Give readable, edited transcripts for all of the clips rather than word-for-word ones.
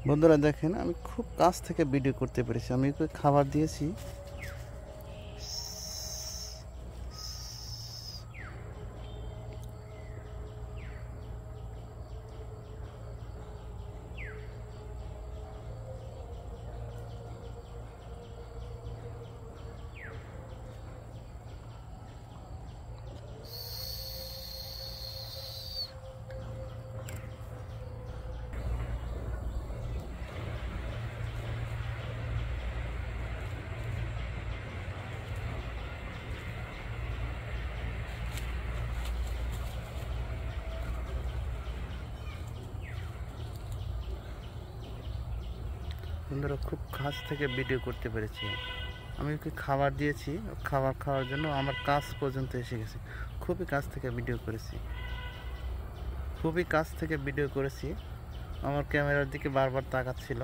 বন্ধুরা দেখেন, আমি খুব কাছ থেকে ভিডিও করতে পেরেছি। আমি ওকে খাবার দিয়েছি। বন্ধুরা খুব কাছ থেকে ভিডিও করতে পেরেছি। আমি ওকে খাবার দিয়েছি, খাবার খাওয়ার জন্য আমার কাছ পর্যন্ত এসে গেছে। খুবই কাছ থেকে ভিডিও করেছি, খুবই কাছ থেকে ভিডিও করেছি। আমার ক্যামেরার দিকে বারবার তাকাচ্ছিল।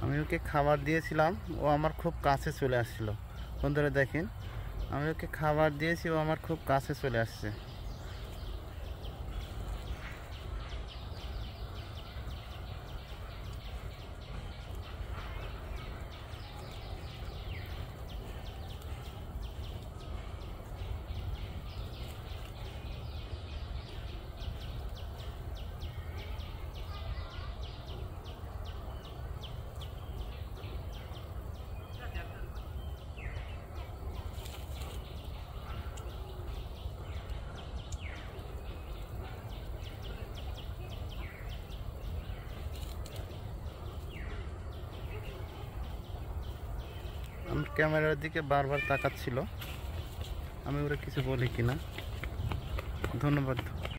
আমি ওকে খাবার দিয়েছিলাম, ও আমার খুব কাছে চলে আসছিল। বন্ধুরা দেখেন, আমি ওকে খাবার দিয়েছি, ও আমার খুব কাছে চলে আসছে। আমার ক্যামেরার দিকে বারবার তাকাচ্ছিল। আমি ওরা কিছু বলি কিনা। ধন্যবাদ।